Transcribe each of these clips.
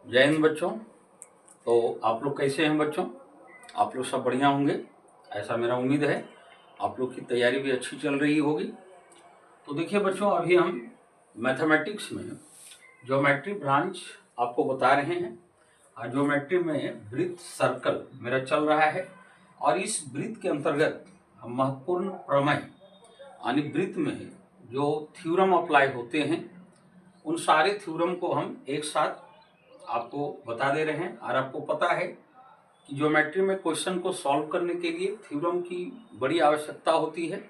जय हिंद बच्चों। तो आप लोग कैसे हैं बच्चों? आप लोग सब बढ़िया होंगे, ऐसा मेरा उम्मीद है। आप लोग की तैयारी भी अच्छी चल रही होगी। तो देखिए बच्चों, अभी हम मैथमेटिक्स में ज्योमेट्री ब्रांच आपको बता रहे हैं और ज्योमेट्री में वृत्त सर्कल मेरा चल रहा है। और इस वृत्त के अंतर्गत हम महत्वपूर्ण प्रमेय यानी वृत्त में जो थ्योरम अप्लाई होते हैं उन सारे थ्योरम को हम एक साथ आपको बता दे रहे हैं। और आपको पता है कि ज्योमेट्री में क्वेश्चन को सॉल्व करने के लिए थ्योरम की बड़ी आवश्यकता होती है।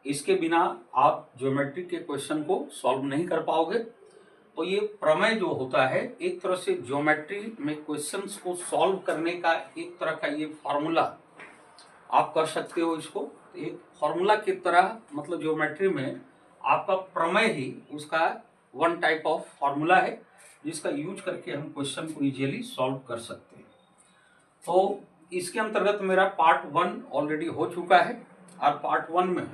इसके बिना आप ज्योमेट्री के क्वेश्चन को सॉल्व नहीं कर पाओगे। तो ये प्रमेय जो होता है एक तरह से ज्योमेट्री में क्वेश्चंस को सॉल्व करने का एक तरह का ये फॉर्मूला आप कर सकते हो। इसको एक फॉर्मूला की तरह, मतलब ज्योमेट्री में आपका प्रमेय ही उसका वन टाइप ऑफ फॉर्मूला है जिसका यूज करके हम क्वेश्चन को इजीली सॉल्व कर सकते हैं। तो इसके अंतर्गत मेरा पार्ट 1 ऑलरेडी हो चुका है और पार्ट 1 में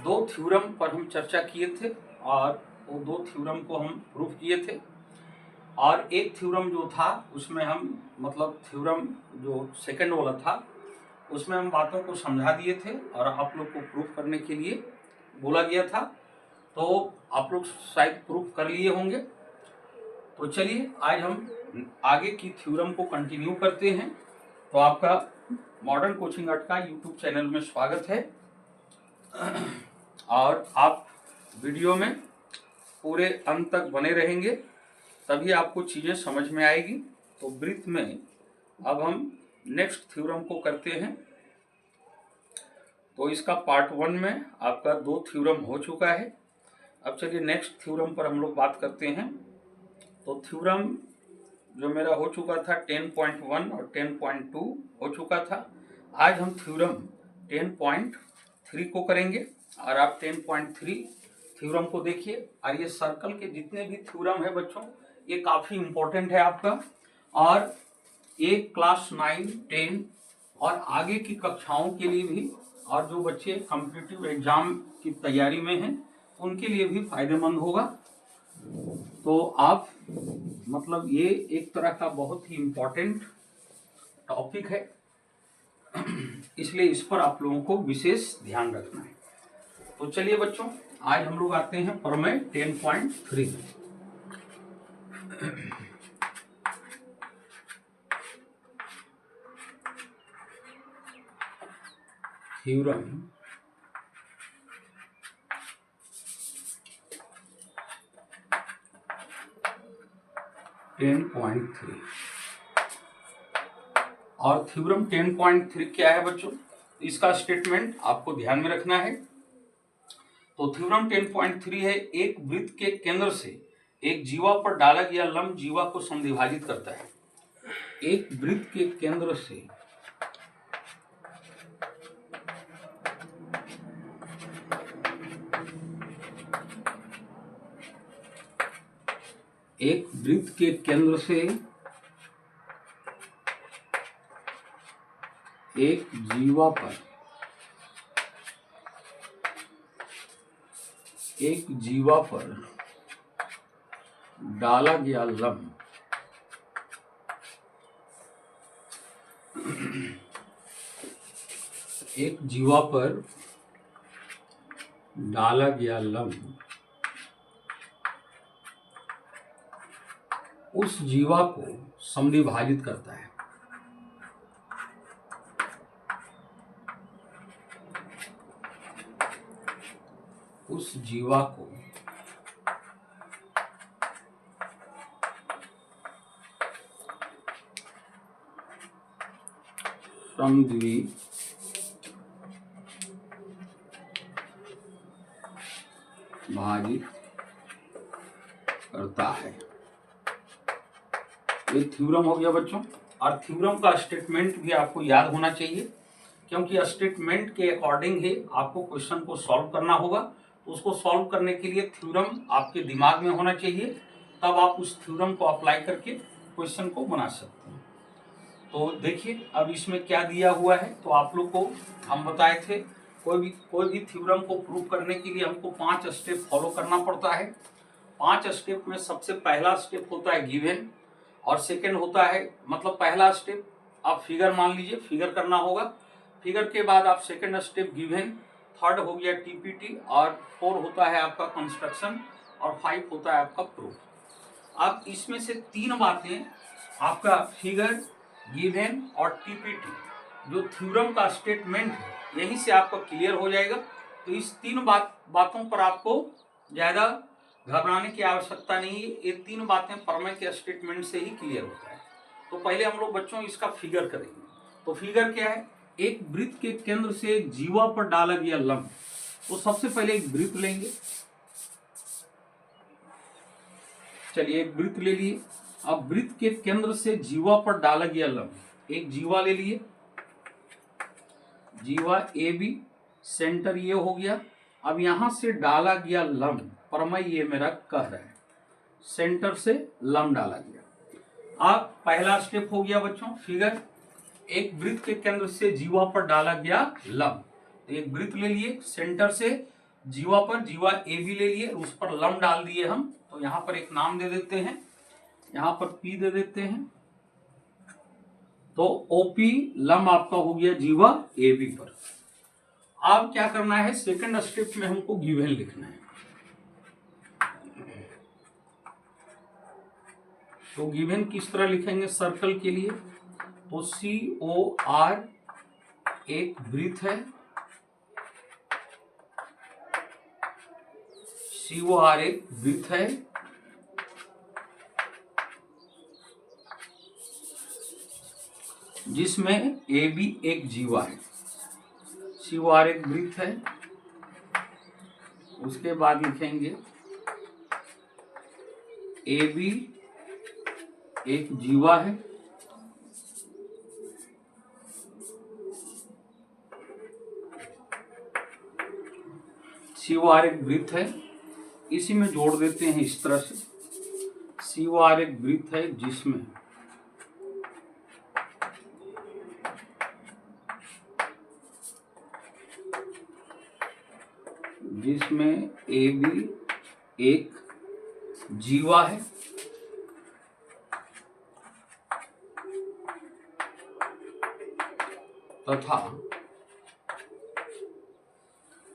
2 थ्योरम पर हम चर्चा किए थे और वो 2 थ्योरम को हम प्रूव किए थे। और एक थ्योरम जो था उसमें हम, मतलब थ्योरम जो सेकंड वाला था उसमें हम बातों को समझा दिए थे और आप लोग को प्रूफ करने के लिए बोला गया था। तो आप लोग शायद प्रूफ कर लिए होंगे। तो चलिए आज हम आगे की थ्योरम को कंटिन्यू करते हैं। तो आपका मॉडर्न कोचिंग आर्ट का यूट्यूब चैनल में स्वागत है और आप वीडियो में पूरे अंत तक बने रहेंगे तभी आपको चीज़ें समझ में आएगी। तो वृत्त में अब हम नेक्स्ट थ्योरम को करते हैं। तो इसका पार्ट 1 में आपका 2 थ्योरम हो चुका है। अब चलिए नेक्स्ट थ्योरम पर हम लोग बात करते हैं। तो थ्योरम जो मेरा हो चुका था 10.1 और 10.2 हो चुका था। आज हम थ्योरम 10.3 को करेंगे और आप 10.3 थ्योरम को देखिए। और ये सर्कल के जितने भी थ्योरम है बच्चों ये काफ़ी इम्पोर्टेंट है आपका। और ये क्लास 9, 10 और आगे की कक्षाओं के लिए भी, और जो बच्चे कॉम्पिटिटिव एग्जाम की तैयारी में हैं उनके लिए भी फायदेमंद होगा। तो आप, मतलब ये एक तरह का बहुत ही इम्पोर्टेंट टॉपिक है, इसलिए इस पर आप लोगों को विशेष ध्यान रखना है। तो चलिए बच्चों, आज हम लोग आते हैं प्रमेय 10.3 में। थ्योरम 10.3 और थ्योरम 10.3 क्या है बच्चों, इसका स्टेटमेंट आपको ध्यान में रखना है। तो थ्योरम 10.3 है, एक वृत्त के केंद्र से एक जीवा पर डाला गया लंब जीवा को समद्विभाजित करता है। एक वृत्त के केंद्र से एक वृत्त के केंद्र से एक जीवा पर डाला गया लंब एक जीवा पर डाला गया लंब उस जीवा को समद्विभाजित करता है। उस जीवा को समद्विभाजित करता है। ये थ्योरम हो गया बच्चों। और थ्योरम का स्टेटमेंट भी आपको याद होना चाहिए, क्योंकि स्टेटमेंट के अकॉर्डिंग ही आपको क्वेश्चन को सॉल्व करना होगा। तो उसको सॉल्व करने के लिए थ्योरम आपके दिमाग में होना चाहिए, तब आप उस थ्योरम को अप्लाई करके क्वेश्चन को बना सकते हैं। तो देखिए अब इसमें क्या दिया हुआ है। तो आप लोग को हम बताए थे कोई भी थ्योरम को प्रूव करने के लिए हमको 5 स्टेप फॉलो करना पड़ता है। 5 स्टेप में सबसे पहला स्टेप होता है गिवन, और सेकंड होता है, मतलब पहला स्टेप आप फिगर मान लीजिए, फिगर करना होगा। फिगर के बाद आप सेकंड स्टेप गिवन, थर्ड हो गया टीपीटी, और 4 होता है आपका कंस्ट्रक्शन, और 5 होता है आपका प्रूफ। अब इसमें से 3 बातें आपका फिगर, गिवन और टीपीटी जो थ्योरम का स्टेटमेंट है, यहीं से आपका क्लियर हो जाएगा। तो इस 3 बातों पर आपको ज़्यादा घबराने की आवश्यकता नहीं है। ये 3 बातें प्रमेय के स्टेटमेंट से ही क्लियर होता है। तो पहले हम लोग बच्चों इसका फिगर करेंगे। तो फिगर क्या है, एक वृत्त के केंद्र से एक जीवा पर डाला गया लंब। तो सबसे पहले एक वृत्त लेंगे, चलिए एक वृत्त ले लिए। अब वृत्त के केंद्र से जीवा पर डाला गया लंब, एक जीवा ले लिए, जीवा ए बी, सेंटर ये हो गया। अब यहां से डाला गया लंब, प्रमेय ये मेरा कह रहा है, सेंटर से लंब डाला गया। अब पहला स्टेप हो गया बच्चों फिगर, एक वृत्त के केंद्र से जीवा पर डाला गया लंब। तो एक वृत्त ले लिए, सेंटर से जीवा पर, जीवा ए बी ले लिए, उस पर लंब डाल दिए हम। तो यहां पर एक नाम दे देते हैं, यहां पर पी दे देते हैं। तो ओपी लंब आपका हो गया जीवा ए बी पर। अब क्या करना है, सेकंड स्टेप में हमको गिवन लिखना है। तो गिवन किस तरह लिखेंगे सर्कल के लिए, तो सी ओ आर एक वृत्त है, सी ओ आर एक वृत्त है, जिसमें ए बी एक जीवा है। सी ओ आर एक वृत्त है, उसके बाद लिखेंगे ए बी एक जीवा है, सी ओ आर एक वृत्त है, इसी में जोड़ देते हैं इस तरह से। सी ओ आर एक वृत्त है जिसमें ए बी एक जीवा है, तथा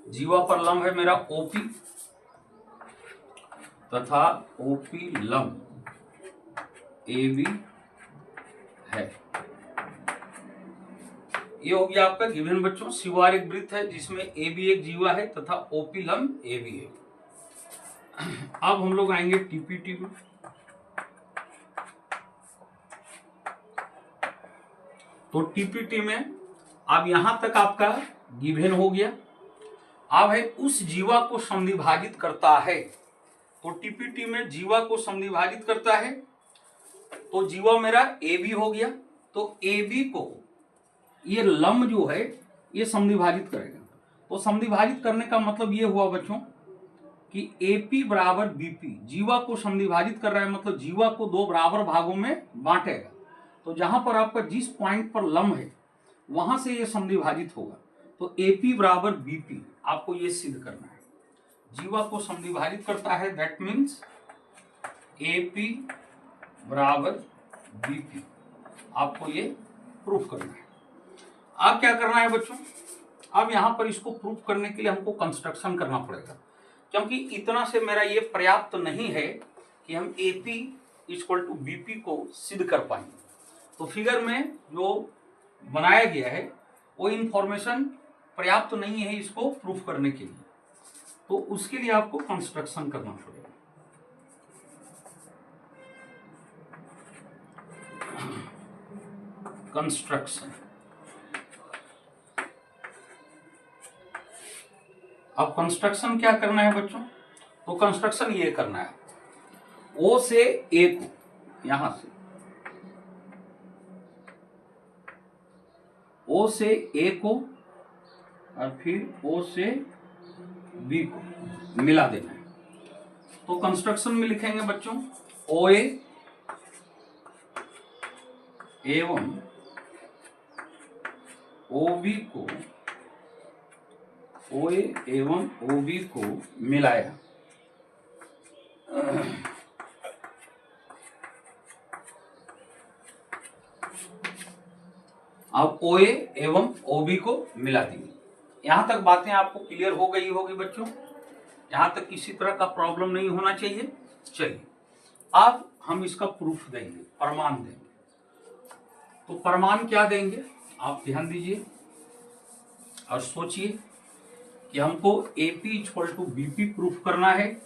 जीवा पर लंब है मेरा ओपी, तथा ओपी लंब ए बी है। ये हो गया आपका गिवन बच्चों। सी ओ आर एक वृत्त है जिसमें ए बी एक जीवा है तथा ओपी लंब ए बी है। अब हम लोग आएंगे टीपीटी में। तो टीपीटी में अब यहां तक आपका गिवन हो गया। अब है उस जीवा को समद्विभाजित करता है। तो टीपीटी में जीवा को समद्विभाजित करता है, तो जीवा मेरा ए बी हो गया। तो ए बी को ये लंब जो है ये समद्विभाजित करेगा। तो समद्विभाजित करने का मतलब ये हुआ बच्चों कि AP बराबर BP, जीवा को समद्विभाजित कर रहा है, मतलब जीवा को 2 बराबर भागों में बांटेगा। तो जहां पर आपका जिस पॉइंट पर लंब है वहां से ये समद्विभाजित होगा। तो AP बराबर BP आपको ये सिद्ध करना है, जीवा को समद्विभाजित करता है, दैट मीन्स AP बराबर BP आपको ये प्रूफ करना है। अब क्या करना है बच्चों, अब यहां पर इसको प्रूफ करने के लिए हमको कंस्ट्रक्शन करना पड़ेगा, क्योंकि इतना से मेरा ये पर्याप्त नहीं है कि हम AP इक्वल टू BP को सिद्ध कर पाएंगे। तो फिगर में जो बनाया गया है वो इंफॉर्मेशन पर्याप्त नहीं है इसको प्रूफ करने के लिए। तो उसके लिए आपको कंस्ट्रक्शन करना पड़ेगा। कंस्ट्रक्शन, अब कंस्ट्रक्शन क्या करना है बच्चों, तो कंस्ट्रक्शन ये करना है, ओ से ए को, यहां से ओ से ए को और फिर ओ से बी को मिला देना है। तो कंस्ट्रक्शन में लिखेंगे बच्चों ओ ए एवं ओ बी को, ओ ए एवं ओ बी को मिलाया। अब OA एवं OB को मिला दिए। यहां तक बातें आपको क्लियर हो गई होगी बच्चों, यहां तक किसी तरह का प्रॉब्लम नहीं होना चाहिए। चलिए अब हम इसका प्रूफ देंगे, प्रमाण देंगे। तो प्रमाण क्या देंगे आप ध्यान दीजिए और सोचिए कि हमको AP = BP प्रूफ करना है।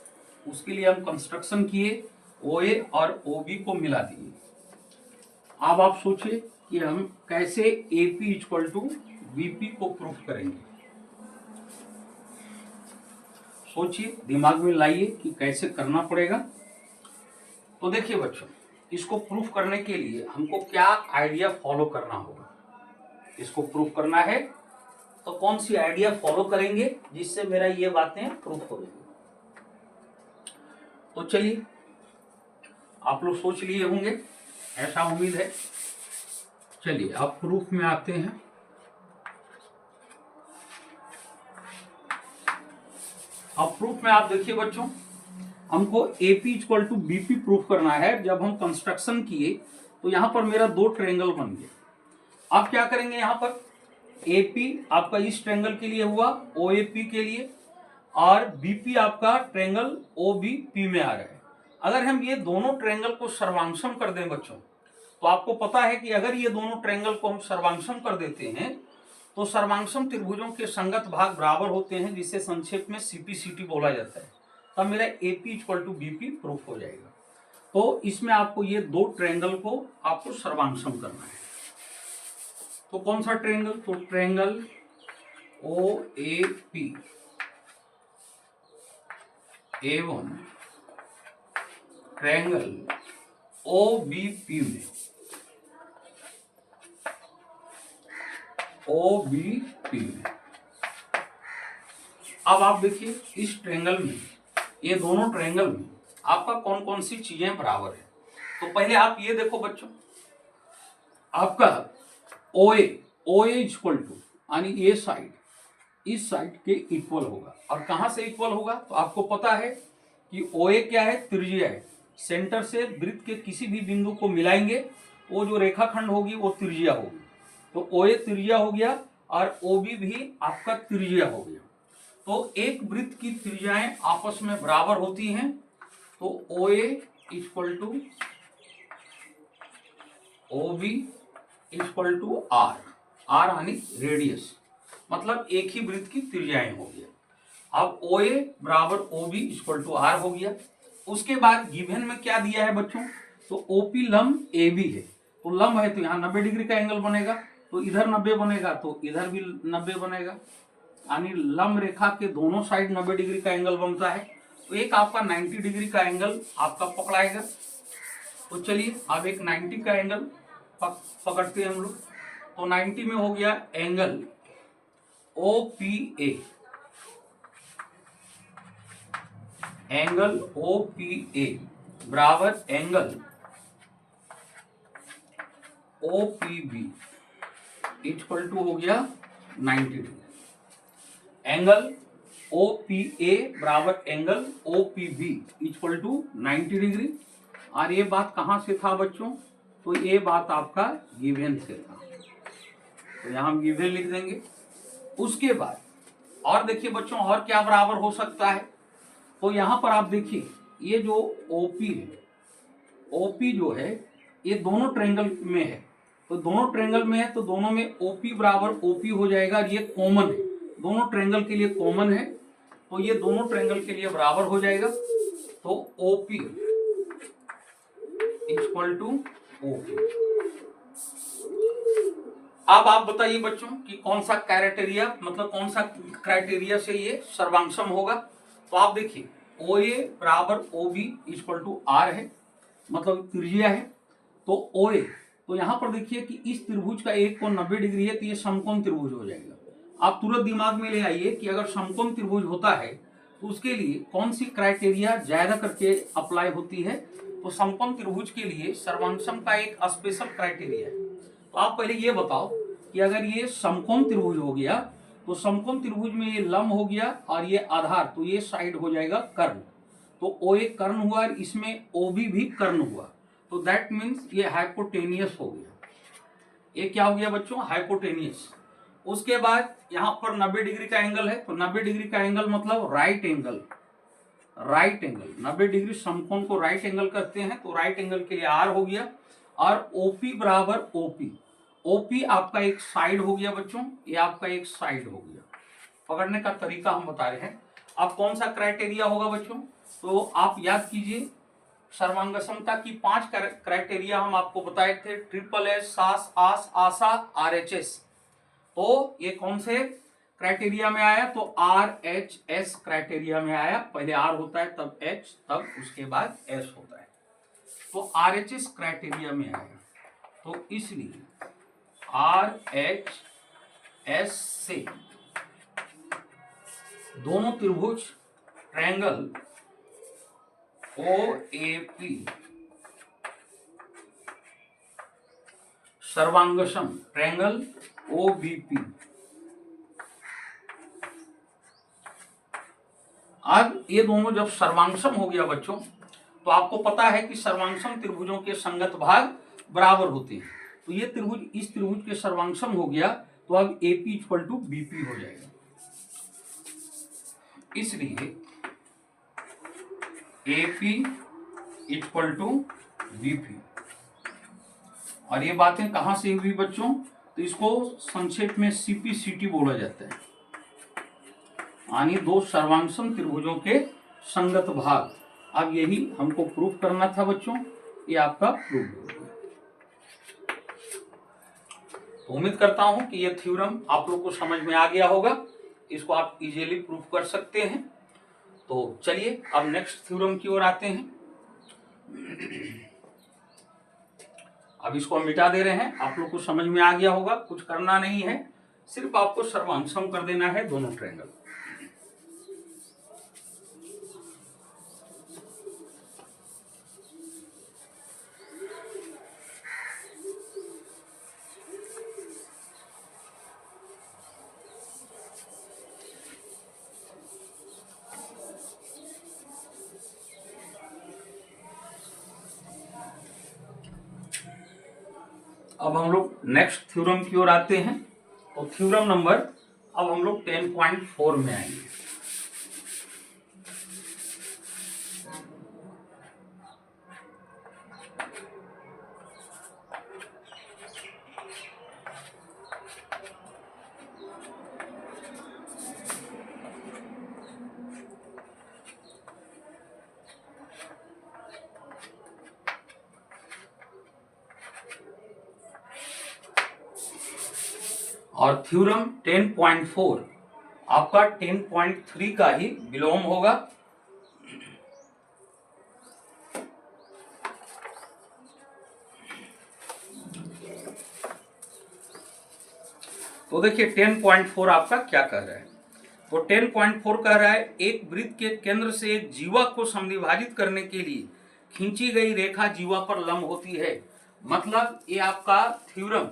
उसके लिए हम कंस्ट्रक्शन किए, OA और OB को मिला दिए। अब आप सोचिए कि हम कैसे AP = BP को प्रूफ करेंगे। सोचिए, दिमाग में लाइए कि कैसे करना पड़ेगा। तो देखिए बच्चों, इसको प्रूफ करने के लिए हमको क्या आइडिया फॉलो करना होगा। इसको प्रूफ करना है तो कौन सी आइडिया फॉलो करेंगे जिससे मेरा ये बातें प्रूफ हो जाएगी। तो चलिए, आप लोग सोच लिए होंगे, ऐसा उम्मीद है। चलिए अब प्रूफ में आते हैं। अब प्रूफ में आप देखिए बच्चों, हमको AP = BP प्रूफ करना है। जब हम कंस्ट्रक्शन किए तो यहां पर मेरा दो ट्रायंगल बन गए। आप क्या करेंगे, यहां पर AP आपका इस ट्रायंगल के लिए हुआ, OAP के लिए, और BP आपका ट्रायंगल OBP में आ रहा है। अगर हम ये दोनों ट्रायंगल को सर्वांशम कर दें बच्चों, तो आपको पता है कि अगर ये दोनों ट्रायंगल को हम सर्वांशम कर देते हैं तो सर्वांशम त्रिभुजों के संगत भाग बराबर होते हैं, जिसे संक्षेप में CP/CT बोला जाता है। तब मेरा AP = BP प्रूफ हो जाएगा। तो इसमें आपको ये दो ट्रायंगल को आपको सर्वांशम करना है। तो कौन सा ट्रायंगल, तो ट्रायंगल OAP एवं ट्रायंगल OBP में, OBP में अब आप देखिए इस ट्रायंगल में, ये दोनों ट्रायंगल में आपका कौन कौन सी चीजें बराबर है। तो पहले आप ये देखो बच्चों, आपका OA यानी ये साइड इस साइड के इक्वल होगा। और कहां से इक्वल होगा, तो आपको पता है कि OA क्या है, त्रिज्या है। सेंटर से वृत्त के किसी भी बिंदु को मिलाएंगे, वो जो रेखाखंड होगी वो त्रिज्या होगी। तो OA त्रिज्या हो गया और OB भी आपका त्रिज्या हो गया। तो एक वृत्त की त्रिज्याएं आपस में बराबर होती हैं। तो OA = OB = R, R यानी रेडियस, मतलब एक ही वृत्त की त्रिज्याएं हो गया। अब OA = OB = R हो गया। उसके बाद गिवन में क्या दिया है बच्चों, तो OP लंब AB है। तो लंब है तो यहाँ 90 डिग्री का एंगल बनेगा, तो इधर 90 बनेगा तो इधर भी 90 बनेगा, यानी लंब रेखा के दोनों साइड 90 डिग्री का एंगल बनता है। तो एक आपका 90 डिग्री का एंगल आपका पकड़ाएगा। तो चलिए अब एक 90 का एंगल पकड़ते हैं हम लोग। तो 90 में हो गया एंगल OPA, एंगल OPA बराबर एंगल OPB = हो गया 90 डिग्री। एंगल OPA बराबर एंगल OPB = 90 डिग्री। और ये बात कहां से था बच्चों, तो ये बात आपका गिवन से था। तो यहां हम गिवन लिख देंगे। उसके बाद और देखिए बच्चों, और क्या बराबर हो सकता है, तो यहां पर आप देखिए ये जो OP है, OP जो है ये दोनों ट्रायंगल में है। तो दोनों ट्रायंगल में है तो दोनों में OP बराबर OP हो जाएगा। ये कॉमन है, दोनों ट्रायंगल के लिए कॉमन है, तो ये दोनों ट्रायंगल के लिए बराबर हो जाएगा। तो OP = OP। अब आप बताइए बच्चों कि कौन सा क्राइटेरिया, मतलब कौन सा क्राइटेरिया से ये सर्वांशम होगा। तो आप देखिए OA बराबर OB = R है, मतलब त्रिज्या है। तो OA, तो यहां पर देखिए कि इस त्रिभुज का एक कोण 90 डिग्री है, तो ये समकोण त्रिभुज हो जाएगा। आप तुरंत दिमाग में ले आइए कि अगर समकोण त्रिभुज होता है तो उसके लिए कौन सी क्राइटेरिया ज्यादा करके अप्लाई होती है। तो समकोण त्रिभुज के लिए सर्वांशम का एक स्पेशल क्राइटेरिया है। तो आप पहले ये बताओ कि अगर ये समकोण त्रिभुज हो गया तो समकोण त्रिभुज में ये लंब हो गया और ये आधार, तो ये साइड हो जाएगा कर्ण। तो OA कर्ण हुआ और इसमें OB भी कर्ण हुआ, तो दैट मीन्स ये हाइपोटेनियस हो गया। ये क्या हो गया बच्चों, हाइपोटेनियस। उसके बाद यहाँ पर 90 डिग्री का एंगल है, तो 90 डिग्री का एंगल मतलब right angle. Right angle 90 degree समकोण को राइट एंगल कहते हैं, तो राइट एंगल के लिए आर हो गया। और ओपी बराबर ओपी, ओपी आपका एक साइड हो गया बच्चों, ये आपका एक साइड हो गया। पकड़ने का तरीका हम बता रहे हैं। अब कौन सा क्राइटेरिया होगा बच्चों, तो आप याद कीजिए सर्वांग समता की 5 क्राइटेरिया हम आपको बताए थे, ट्रिपल एस, सास, आस, आशा, RHS। तो ये कौन से क्राइटेरिया में आया, तो RHS क्राइटेरिया में आया। पहले R होता है तब H, तब उसके बाद S होता है, तो RHS क्राइटेरिया में आया। तो इसलिए RHS से दोनों त्रिभुज ट्रायंगल OAP सर्वांगसम ट्रायंगल OBP। अब ये दोनों जब सर्वांगसम हो गया बच्चों, तो आपको पता है कि सर्वांगसम त्रिभुजों के संगत भाग बराबर होते हैं। तो ये त्रिभुज इस त्रिभुज के सर्वांगसम हो गया, तो अब AP इक्वल टू BP हो जाएगा। इसलिए AP इक्वल टू BP। और ये बातें कहां से हुई बच्चों, तो इसको संक्षेप में CPCT बोला जाता है, यानी दो सर्वांगसम त्रिभुजों के संगत भाग। अब यही हमको प्रूफ करना था बच्चों, ये आपका प्रूफ हो गया। तो उम्मीद करता हूं कि ये थ्योरम आप लोग को समझ में आ गया होगा, इसको आप इजीली प्रूफ कर सकते हैं। तो चलिए अब नेक्स्ट थ्योरम की ओर आते हैं। अब इसको हम मिटा दे रहे हैं, आप लोग को समझ में आ गया होगा, कुछ करना नहीं है, सिर्फ आपको सर्वांगसम कर देना है दोनों ट्रायंगल। अब हम लोग नेक्स्ट थ्योरम की ओर आते हैं। तो थ्योरम नंबर अब हम लोग 10.4 में आएंगे। और थ्योरम 10.4 आपका 10.3 का ही विलोम होगा। तो देखिए 10.4 आपका क्या कह रहा है, तो 10.4 कह रहा है एक वृत्त के केंद्र से एक जीवा को समद्विभाजित करने के लिए खींची गई रेखा जीवा पर लंब होती है। मतलब ये आपका थ्योरम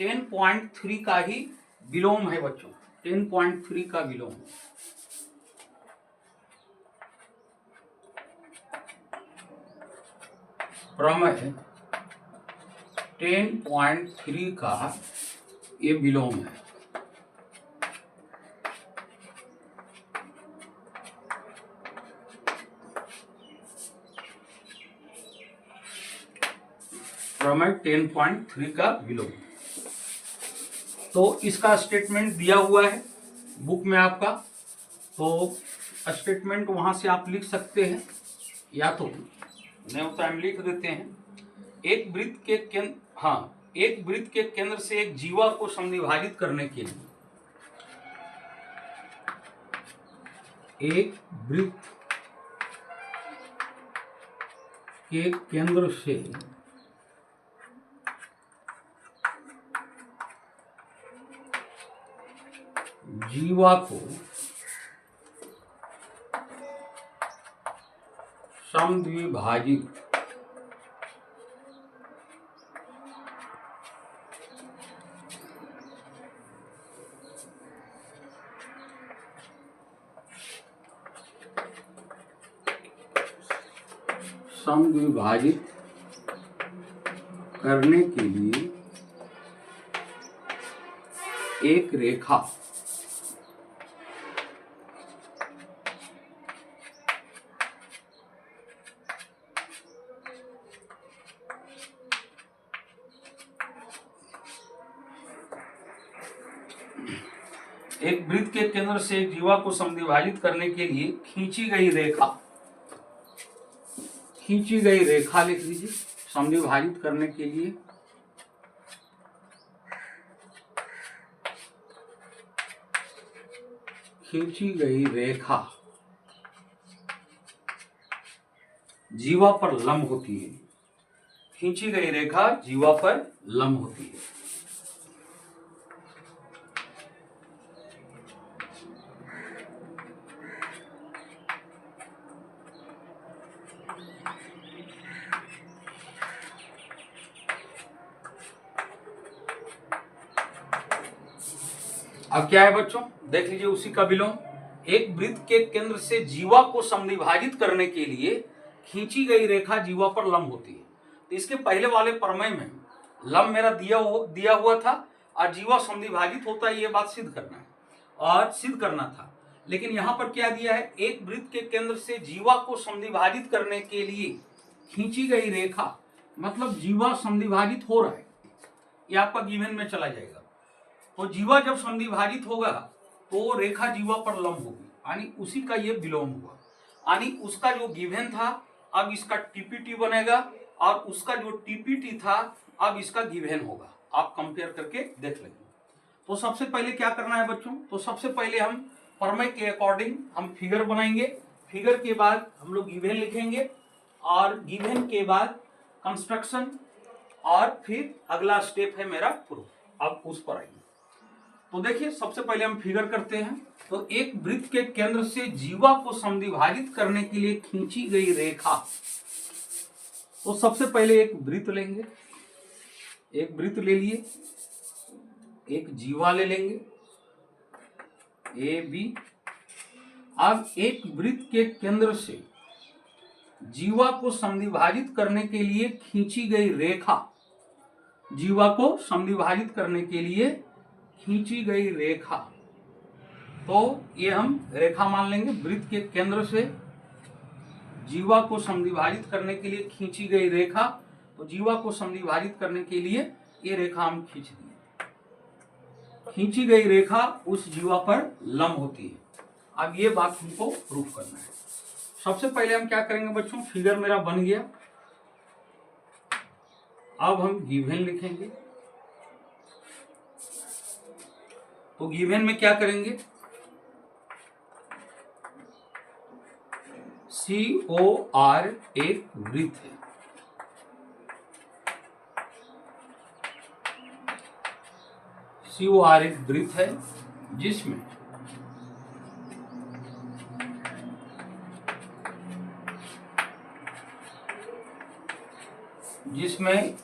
10.3 का ही विलोम है बच्चों, 10.3 का विलोम। प्रमेय 10.3 का ये विलोम है। प्रमेय 10.3 का विलोम। तो इसका स्टेटमेंट दिया हुआ है बुक में आपका, तो स्टेटमेंट वहां से आप लिख सकते हैं, या तो नहीं होता हम लिख देते हैं। एक वृत्त के केंद्र एक वृत्त के केंद्र से एक जीवा को समद्विभाजित करने के लिए एक वृत्त के केंद्र से जीवा को समद्विभाजित करने के लिए एक रेखा एक वृत्त के केंद्र से एक जीवा को समद्विभाजित करने के लिए खींची गई रेखा लिख लीजिए। समद्विभाजित करने के लिए खींची गई रेखा जीवा पर लंब होती है। खींची गई रेखा जीवा पर लंब होती है। अब क्या है बच्चों, देख लीजिए उसी का विलोम। एक वृत्त के केंद्र से जीवा को समद्विभाजित करने के लिए खींची गई रेखा जीवा पर लंब होती है। तो इसके पहले वाले प्रमेय में लंब मेरा दिया हुआ था और जीवा समद्विभाजित होता है, ये बात सिद्ध करना था। लेकिन यहाँ पर क्या दिया है, एक वृत्त के केंद्र से जीवा को समद्विभाजित करने के लिए खींची गई रेखा, मतलब जीवा समद्विभाजित हो रहा है, ये आपका गिवन में चला जाएगा। तो जीवा जब समद्विभाजित होगा तो रेखा जीवा पर लंब होगी, यानी उसी का ये विलोम हुआ। यानी उसका जो गिवन था अब इसका टीपीटी बनेगा और उसका जो टीपीटी था अब इसका गिवन होगा। आप कंपेयर करके देख लेंगे। तो सबसे पहले क्या करना है बच्चों, तो सबसे पहले हम प्रमेय के अकॉर्डिंग हम फिगर बनाएंगे। फिगर के बाद हम लोग गिवन लिखेंगे और गिवन के बाद कंस्ट्रक्शन और फिर अगला स्टेप है मेरा प्रूफ। अब उस पर आएंगे। तो देखिए सबसे पहले हम फिगर करते हैं। तो एक वृत्त के केंद्र से जीवा को समद्विभाजित करने के लिए खींची गई रेखा, तो सबसे पहले एक वृत्त लेंगे, एक वृत्त ले लिए, एक जीवा ले लेंगे ए बी। अब एक वृत्त के केंद्र से जीवा को समद्विभाजित करने के लिए खींची गई रेखा, जीवा को समद्विभाजित करने के लिए खींची गई रेखा, तो ये हम रेखा मान लेंगे। वृत्त के केंद्र से जीवा को समद्विभाजित करने के लिए खींची गई रेखा, तो जीवा को समद्विभाजित करने के लिए ये रेखा हम खींच दिए। खींची गई रेखा उस जीवा पर लंब होती है। अब ये बात हमको प्रूफ करना है। सबसे पहले हम क्या करेंगे बच्चों, फिगर मेरा बन गया। अब हम गिवन लिखेंगे। तो गिवन में क्या करेंगे, COR एक वृत्त है। COR एक वृत्त है जिसमें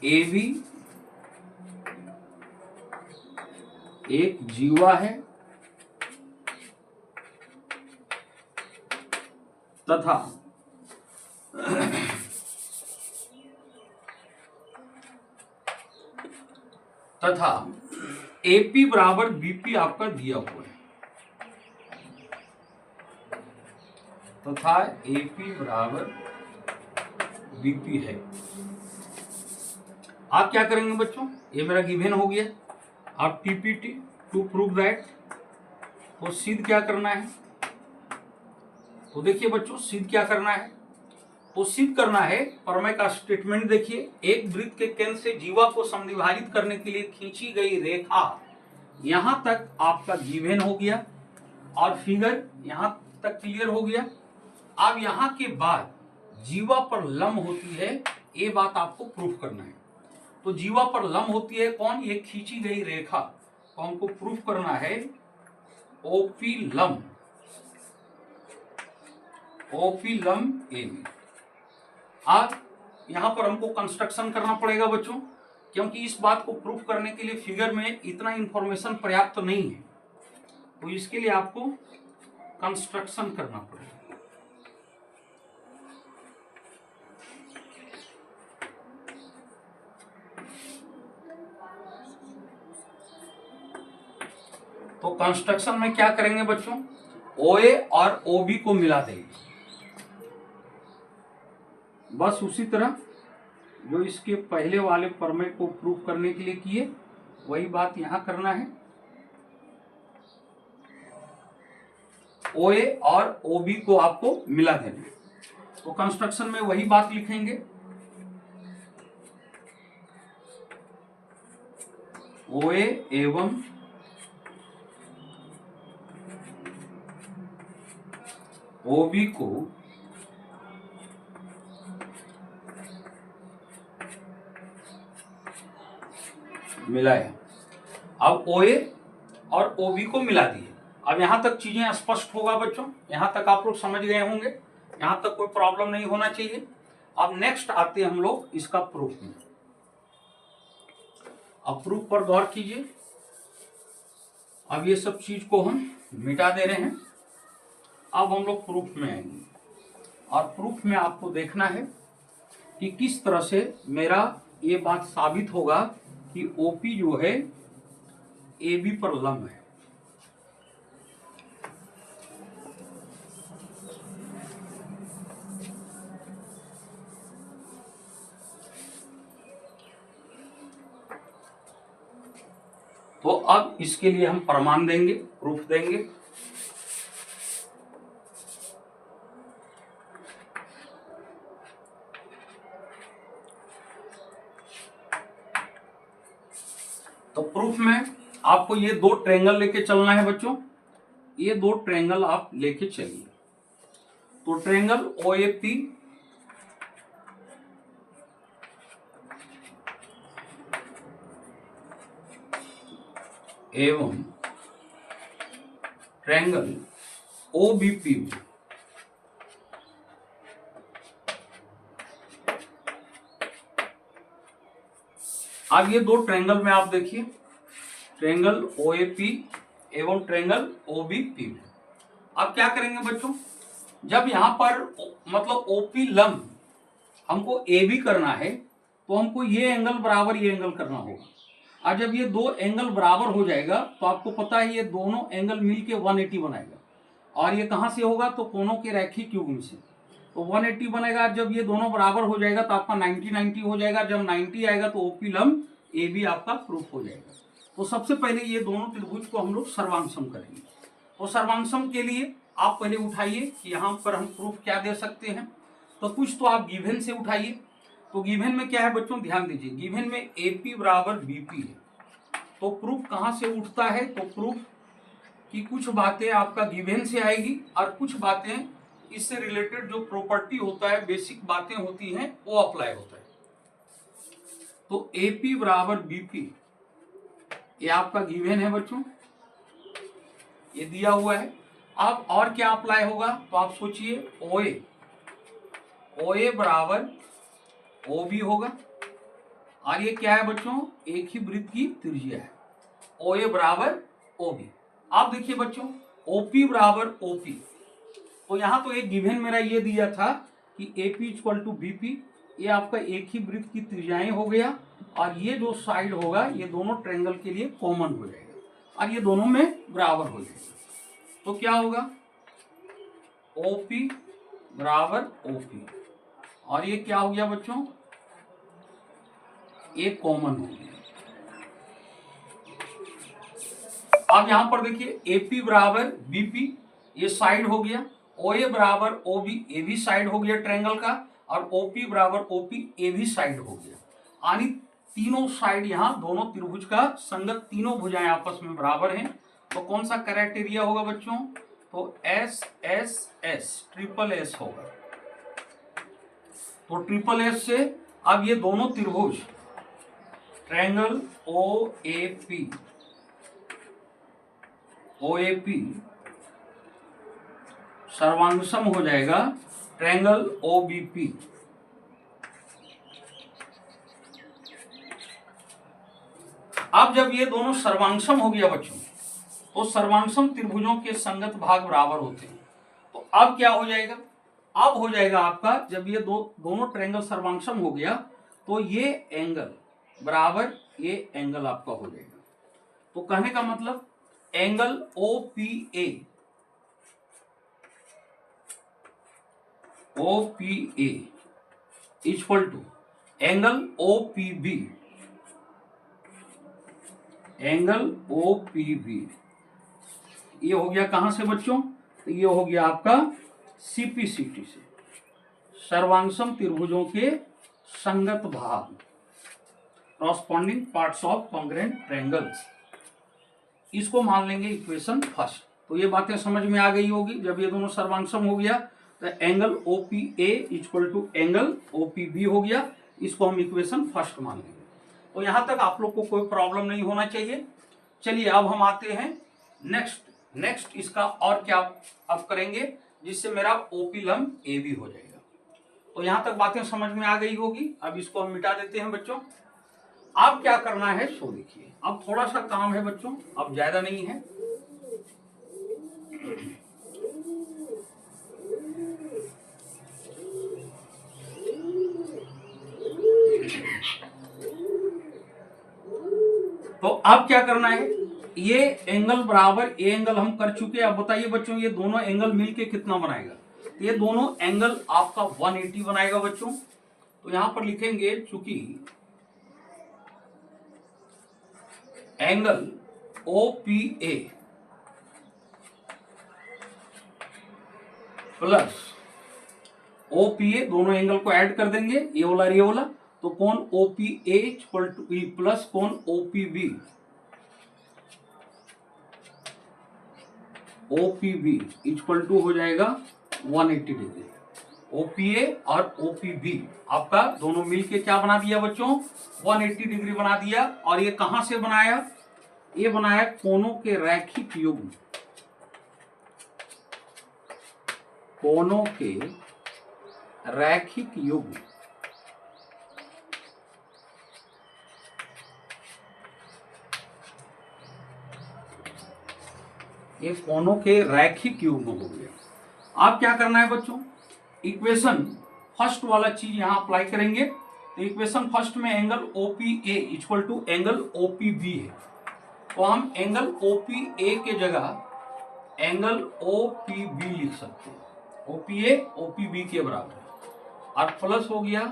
AB एक जीवा है तथा AP बराबर BP आपका दिया हुआ है, तथा AP बराबर BP है। आप क्या करेंगे बच्चों, ये मेरा गिवन हो गया। आप टीपीटी टू प्रूव दैट, तो सिद्ध क्या करना है, तो देखिए बच्चों सिद्ध क्या करना है, तो सिद्ध करना है प्रमेय का स्टेटमेंट। देखिए एक वृत्त के केंद्र से जीवा को समद्विभाजित करने के लिए खींची गई रेखा, यहां तक आपका गिवन हो गया और फिगर यहां तक क्लियर हो गया। अब यहां के बाद जीवा पर लंब होती है, ये बात आपको प्रूफ करना है। तो जीवा पर लंब होती है कौन, ये खींची गई रेखा, तो हमको प्रूफ करना है OP लंब, OP लंब AB। अब यहां पर हमको कंस्ट्रक्शन करना पड़ेगा बच्चों, क्योंकि इस बात को प्रूफ करने के लिए फिगर में इतना इंफॉर्मेशन पर्याप्त नहीं है, तो इसके लिए आपको कंस्ट्रक्शन करना पड़ेगा। तो कंस्ट्रक्शन में क्या करेंगे बच्चों, OA और OB को मिला देंगे। बस उसी तरह जो इसके पहले वाले प्रमेय को प्रूव करने के लिए किए वही बात यहां करना है। OA और OB को आपको मिला देना है। तो कंस्ट्रक्शन में वही बात लिखेंगे, OA एवं OB को मिलाया। अब OA और OB को मिला दिए। अब यहां तक चीजें स्पष्ट होगा बच्चों, यहां तक आप लोग समझ गए होंगे, यहां तक कोई प्रॉब्लम नहीं होना चाहिए। अब नेक्स्ट आते हैं हम लोग इसका प्रूफ में। अब प्रूफ पर गौर कीजिए। अब ये सब चीज को हम मिटा दे रहे हैं। अब हम लोग प्रूफ में आएंगे और प्रूफ में आपको देखना है कि किस तरह से मेरा ये बात साबित होगा कि OP जो है AB पर लंब है। तो अब इसके लिए हम प्रमाण देंगे, प्रूफ देंगे। तो प्रूफ में आपको ये दो ट्रायंगल लेके चलना है बच्चों, ये दो ट्रायंगल आप लेके चलिए। तो ट्रायंगल OAP एवं ट्रायंगल OBP अब ये दो ट्रायंगल में आप देखिए, ट्रायंगल OAP एवं ट्रायंगल OBP। अब क्या करेंगे बच्चों, जब यहां पर मतलब OP लंब हमको AB करना है तो हमको ये एंगल बराबर ये एंगल करना होगा। और जब ये दो एंगल बराबर हो जाएगा तो आपको पता है ये दोनों एंगल मिलके 180 बनाएगा। और ये कहां से होगा, तो कोनों के रैखिक युग्म से। तो 180 बनेगा। जब ये दोनों बराबर हो जाएगा तो आपका 90-90 हो जाएगा। जब 90 आएगा तो OP लंब AB आपका प्रूफ हो जाएगा। तो सबसे पहले ये दोनों त्रिभुज को हम लोग सर्वांगसम करेंगे। तो सर्वांगसम के लिए आप पहले उठाइए कि यहाँ पर हम प्रूफ क्या दे सकते हैं। तो कुछ तो आप गिवन से उठाइए। तो गिवन में क्या है बच्चों, ध्यान दीजिए, गिवन में AP बराबर BP है। तो प्रूफ कहाँ से उठता है, तो प्रूफ की कुछ बातें आपका गिवन से आएगी और कुछ बातें इससे रिलेटेड जो प्रॉपर्टी होता है, बेसिक बातें होती हैं, वो अप्लाई होता है। तो AP बराबर BP ये आपका गिवन है बच्चों, ये दिया हुआ है। अब और क्या अप्लाई होगा, तो आप सोचिए OA बराबर OB होगा। और ये क्या है बच्चों, एक ही वृत्त की त्रिज्या है। OA बराबर OB। आप देखिए बच्चों, OP बराबर OP। तो यहां तो एक गिवन मेरा ये दिया था कि AP इक्वल टू BP, ये आपका एक ही वृत्त की त्रिज्याएं हो गया। और ये जो साइड होगा ये दोनों ट्रायंगल के लिए कॉमन हो जाएगा और ये दोनों में बराबर हो जाएगा। तो क्या होगा, OP बराबर OP। और ये क्या हो गया बच्चों, ये कॉमन हो गया। अब यहां पर देखिए AP बराबर BP, ये साइड हो गया। OA बराबर OB, ये भी साइड हो गया ट्रायंगल का। और OP बराबर OP, ये भी साइड हो गया। यानी तीनों साइड यहाँ दोनों त्रिभुज का संगत, तीनों भुजाएं आपस में बराबर हैं। तो कौन सा क्राइटेरिया होगा बच्चों, तो SSS, ट्रिपल S होगा। तो ट्रिपल S से अब ये दोनों त्रिभुज ट्रायंगल OAP सर्वांगसम हो जाएगा ट्रायंगल OBP। अब जब ये दोनों सर्वांगसम हो गया बच्चों, तो सर्वांगसम त्रिभुजों के संगत भाग बराबर होते हैं। तो अब क्या हो जाएगा, अब हो जाएगा आपका, जब ये दोनों ट्रायंगल सर्वांगसम हो गया तो ये एंगल बराबर ये एंगल आपका हो जाएगा। तो कहने का मतलब angle OPA equal to angle OPB ये हो गया कहां से बच्चों? तो ये हो गया आपका CPCT से, सर्वांगसम त्रिभुजों के संगत भाग, corresponding parts of congruent triangles. इसको मान लेंगे इक्वेशन फर्स्ट। तो ये बातें समझ में आ गई होगी। जब ये दोनों सर्वांगसम हो गया तो angle OPA equal to angle OPB हो गया। इसको हम इक्वेशन फर्स्ट मान लेंगे। तो यहां तक आप लोग को कोई प्रॉब्लम नहीं होना चाहिए। चलिए अब हम आते हैं नेक्स्ट इसका और क्या अब करेंगे जिससे मेरा OP लंब AB हो जाएगा। तो यहां तक बातें समझ में आ गई होगी। अब इसको हम मिटा देते हैं बच्चों। अब क्या करना है सो देखिए। अब थोड़ा सा काम है बच्चों, अब ज्यादा नहीं है। तो अब क्या करना है, ये एंगल बराबर ए एंगल हम कर चुके हैं। अब बताइए बच्चों ये दोनों एंगल मिलके कितना बनाएगा? तो ये दोनों एंगल आपका 180 बनाएगा बच्चों। तो यहां पर लिखेंगे चूंकि एंगल OPA प्लस OPA, दोनों एंगल को ऐड कर देंगे, ये वाला ये वाला। तो कोण OPA equal to E plus कोण OPB इक्वल टू हो जाएगा 180 डिग्री। OPA और OPB आपका दोनों मिलके क्या बना दिया बच्चों? 180 डिग्री बना दिया। और ये कहां से बनाया? ये बनाया कोनों के रैखिक युग्म, कोनों के रैखिक युग्म। ये कोनों के रैखिक युग्म हो गया। अब क्या करना है बच्चों? इक्वेशन फर्स्ट वाला चीज यहां अप्लाई करेंगे। तो इक्वेशन फर्स्ट में angle OPA equal to angle OPB है। तो हम एंगल OPA के जगह एंगल OPB लिख सकते हैं। OPA OPB के बराबर है। और प्लस हो गया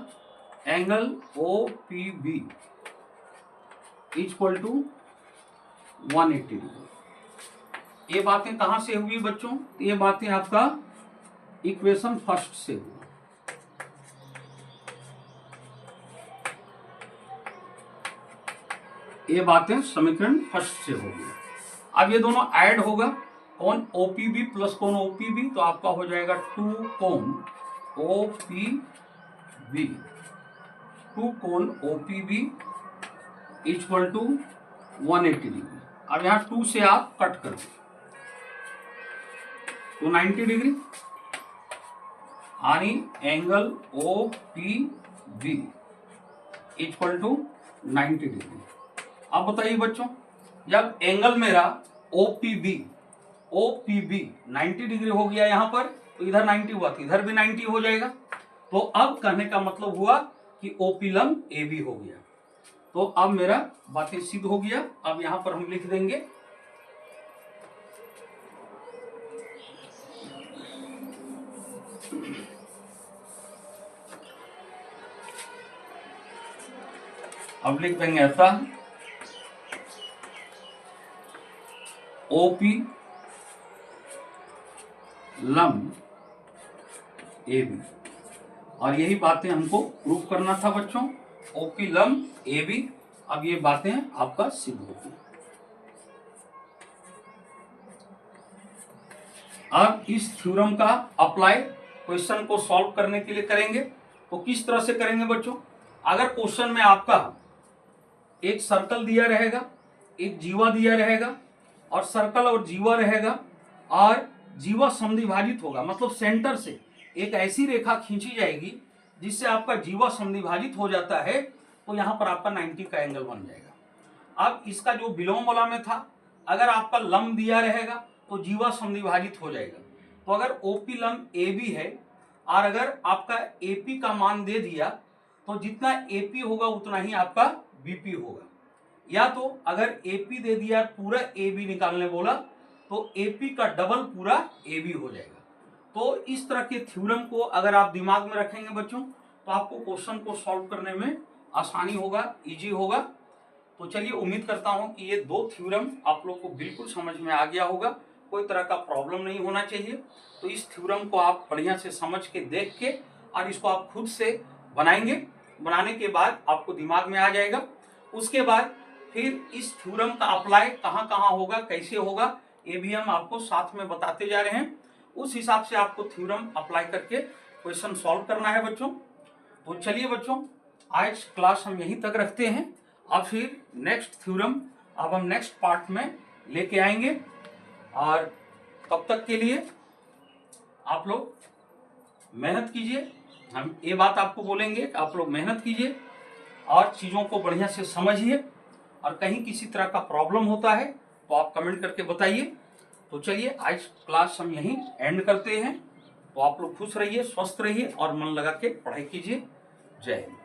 angle OPB equal to 180 degree. ये बातें कहां से हुई बच्चों? ये बातें आपका इक्वेशन फर्स्ट से हुई। ये बातें समीकरण फर्स्ट से होगी। अब ये दोनों ऐड होगा, कोण OPB प्लस कोण OPB, तो आपका हो जाएगा 2 कोण OPB इक्वल टू 180 डिग्री। अब यहाँ 2 से आप कट कर दो तो 90 डिग्री। यानी angle OPB equal to 90 degree. अब बताइए बच्चों, जब एंगल मेरा OPB 90 डिग्री हो गया यहां पर, तो इधर 90 हुआ तो इधर भी 90 हो जाएगा। तो अब कहने का मतलब हुआ कि OP लंब AB हो गया। तो अब मेरा बातें सिद्ध हो गया। अब यहां पर हम लिख देंगे ऐसा OP लंब AB। और यही बातें हमको प्रूव करना था बच्चों, OP लंब AB। अब ये बातें आपका सिद्ध हो गई। अब इस थ्योरम का अप्लाई क्वेश्चन को सॉल्व करने के लिए करेंगे। तो किस तरह से करेंगे बच्चों? अगर क्वेश्चन में आपका एक सर्कल दिया रहेगा, एक जीवा दिया रहेगा, और सर्कल और जीवा रहेगा, और जीवा समद्विभाजित होगा, मतलब सेंटर से एक ऐसी रेखा खींची जाएगी जिससे आपका जीवा समद्विभाजित हो जाता है, तो यहां पर आपका 90 का एंगल बन जाएगा। अब इसका जो विलोम वाला में था, अगर आपका लंब दिया रहेगा तो जीवा समद्विभाजित हो जाएगा। तो अगर OP लंब AB है और अगर आपका AP का मान दे दिया, तो जितना AP होगा उतना ही आपका BP होगा। या तो अगर एपी दे दिया पूरा ए बी निकालने बोला तो एपी का डबल पूरा ए बी हो जाएगा। तो इस तरह के थ्योरम को अगर आप दिमाग में रखेंगे बच्चों तो आपको क्वेश्चन को सॉल्व करने में आसानी होगा, इजी होगा। तो चलिए उम्मीद करता हूं कि ये दो थ्योरम आप लोग को बिल्कुल समझ में आ गया होगा, कोई तरह का प्रॉब्लम नहीं होना चाहिए। तो इस थ्योरम को आप बढ़िया से समझ के देख के और इसको आप खुद से बनाएंगे, बनाने के बाद आपको दिमाग में आ जाएगा। उसके बाद फिर इस थ्योरम का अप्लाई कहाँ कहाँ होगा, कैसे होगा, ये भी हम आपको साथ में बताते जा रहे हैं। उस हिसाब से आपको थ्योरम अप्लाई करके क्वेश्चन सॉल्व करना है बच्चों। तो चलिए बच्चों आज क्लास हम यहीं तक रखते हैं, और फिर नेक्स्ट थ्योरम अब हम नेक्स्ट पार्ट में लेके आएंगे। और तब तक के लिए आप लोग मेहनत कीजिए। हम ये बात आपको बोलेंगे कि आप लोग मेहनत कीजिए और चीज़ों को बढ़िया से समझिए, और कहीं किसी तरह का प्रॉब्लम होता है तो आप कमेंट करके बताइए। तो चलिए आज क्लास हम यहीं एंड करते हैं। तो आप लोग खुश रहिए, स्वस्थ रहिए और मन लगा के पढ़ाई कीजिए। जय हिंद।